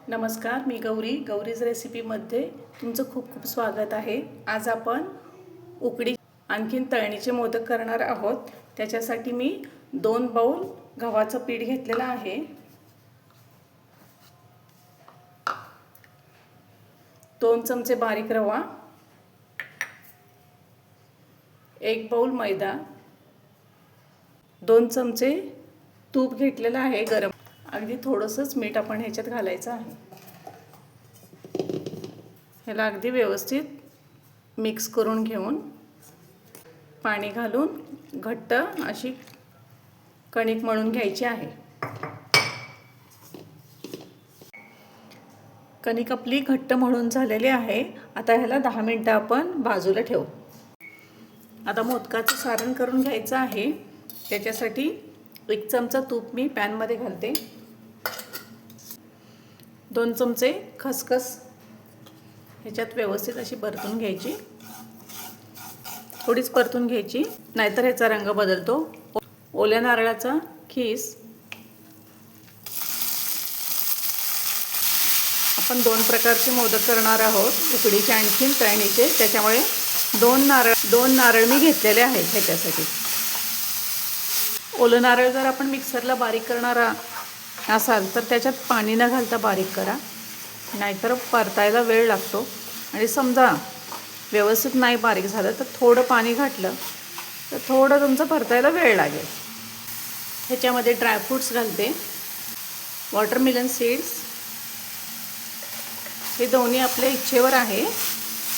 नमस्कार, मी गौरीज रेसिपीमध्ये तुमचं खूप खूप स्वागत आहे। आज आपण उकडी आणखीन तळणीचे मोदक करणार आहोत। त्याच्यासाठी मी 2 बाउल गव्हाचं पीठ घेतलेलं आहे, 2 चमचे बारीक रवा, 1 बाउल मैदा, 2 चमचे तूप घेतलेलं आहे गरम, अगदी थोडंसंच मीठ आपण ह्याच्यात घालायचं आहे। ह्याला अगदी व्यवस्थित मिक्स करून घेऊन पाणी घालून घट्ट अशी कणिक मळून घ्यायची आहे। कणिक आपली घट्ट मळून झालेली आहे। आता ह्याला 10 मिनिटं आपण बाजूला ठेवू। आता मोदकाचं सारण करून घ्यायचं आहे। त्याच्यासाठी 1 चमचा तूप मी पॅन मध्ये घालते, 2 चमचे खसखस ह्याच्यात व्यवस्थित अशी परतून घ्यायची, थोडीच परतून घ्यायची, नाहीतर ह्याचा रंग बदलतो। ओल्या नारळाचा खीस, आपण 2 प्रकारचे मोदक करणार आहोत, उकडीचे आणखीन तळणीचे, त्याच्यामुळे 2 नारळ मी घेतलेले आहेत ह्याच्यासाठी। ओलं नारळ जर आपण मिक्सरला बारीक करणार असाल तर त्याच्यात पाणी न घालता बारीक करा, नाहीतर परतायला वेळ लागतो आणि समजा व्यवस्थित नाही बारीक झालं तर थोडं पाणी घातलं तर थोडं तुमचं परतायला वेळ लागेल। ह्याच्यामध्ये ड्रायफ्रूट्स घालते, वॉटरमेलन सीड्स, हे दोन्ही आपल्या इच्छेवर आहे,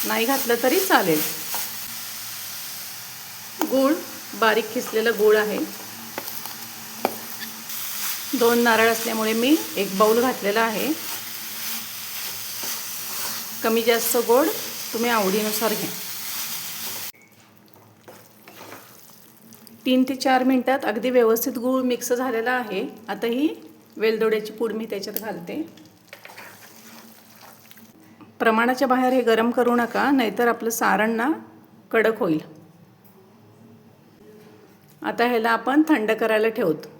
नाही घातलं तरी चालेल। गूळ, बारीक किसलेला गूळ आहे, 2 नारळ असल्यामुळे मी 1 बाउल घातलेला आहे। कमी जास्त गोड तुम्ही आवडीनुसार घ्या। 3 ते 4 मिनिटात अगदी व्यवस्थित गूळ मिक्स झालेला आहे। आता ही वेलदोड्याची पूड मी त्याच्यात घालते। प्रमाणाच्या बाहेर हे गरम करू नका, नाहीतर आपलं सारण ना कडक होईल। आता ह्याला आपण थंड करायला ठेवतो।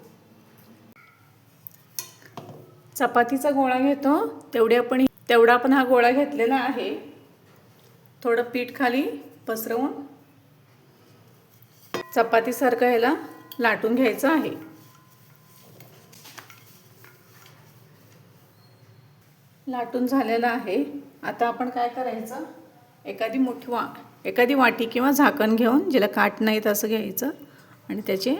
चपातीचा गोळा घेतो तेवढा आपण हा गोळा घेतलेला आहे। थोडं पीठ खाली पसरवून चपातीसारखं ह्याला लाटून घ्यायचं आहे। लाटून झालेला आहे। आता आपण काय करायचं, एखादी वाटी किंवा झाकण घेऊन, ज्याला काट नाहीत असं घ्यायचं आणि त्याचे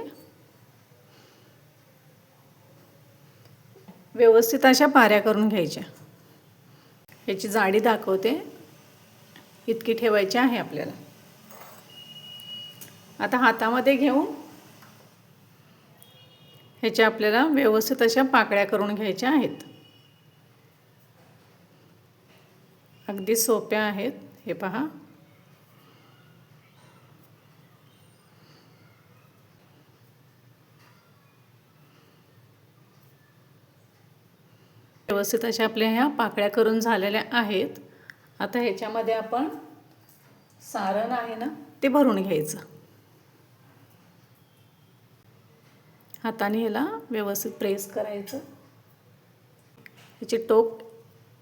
व्यवस्थित अशा पाऱ्या करून घ्यायच्या। ह्याची जाडी दाखवते, इतकी ठेवायची आहे आपल्याला। आता हातामध्ये घेऊन ह्याच्या आपल्याला व्यवस्थित अशा पाकळ्या करून घ्यायच्या आहेत। अगदी सोप्या आहेत, हे पहा। व्यवस्थित अशा आपल्या ह्या पाकळ्या करून झालेल्या आहेत। आता ह्याच्यामध्ये आपण सारण आहे ना ते भरून घ्यायचं। हाताने ह्याला व्यवस्थित प्रेस करायचं, ह्याचे टोक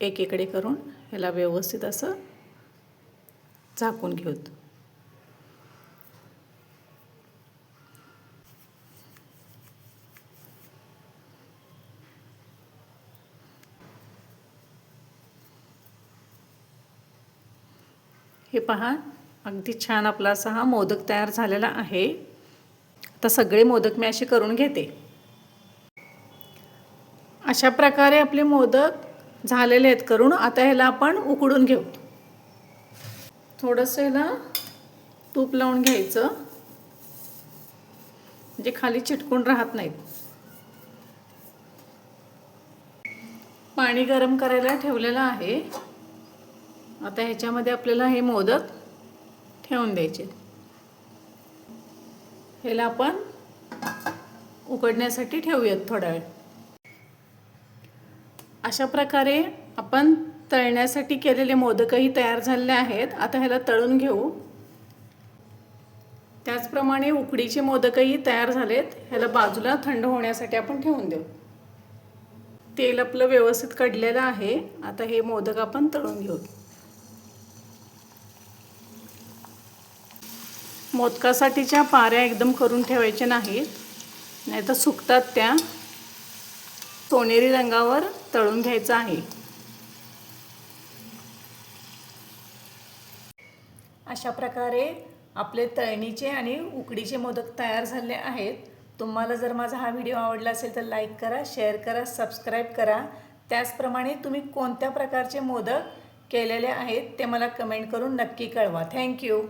एकीकडे करून ह्याला व्यवस्थित असं झाकून घेऊत। हे पहा, अगदी छान आपला असा हा मोदक तयार झालेला आहे। आता सगळे मोदक मी असे करून घेते। अशा प्रकारे आपले मोदक झालेले आहेत करून। आता ह्याला आपण उकडून घेऊ। थोडंसं ह्याला तूप लावून घ्यायचं, म्हणजे खाली चिटकून राहत नाहीत। पाणी गरम करायला ठेवलेलं आहे। आता ह्याच्यामध्ये आपल्याला हे मोदक ठेवून द्यायचे। ह्याला आपण उकडण्यासाठी ठेवूयात थोडा वेळ। अशा प्रकारे आपण तळण्यासाठी केलेले मोदकही तयार झालेले आहेत। आता ह्याला तळून घेऊ। त्याचप्रमाणे उकडीचे मोदकही तयार झालेत, ह्याला बाजूला थंड होण्यासाठी आपण ठेवून देऊ। तेल आपलं व्यवस्थित कढलेलं आहे. आता हे मोदक आपण तळून घेऊ. मोदकासाठीच्या पाऱ्या एकदम करून ठेवायच्या नाहीत, नाहीतर सुकतात त्या. सोनेरी रंगावर तळून घ्यायचं आहे. अशा प्रकारे आपले तळणीचे आणि उकडीचे मोदक तयार झाले आहेत. तुम्हाला जर माझा हा व्हिडिओ आवडला असेल तर लाईक करा, शेअर करा, सबस्क्राईब करा. त्याचप्रमाणे तुम्ही कोणत्या प्रकारचे मोदक केलेले आहेत ते मला कमेंट करून नक्की कळवा. थँक्यू.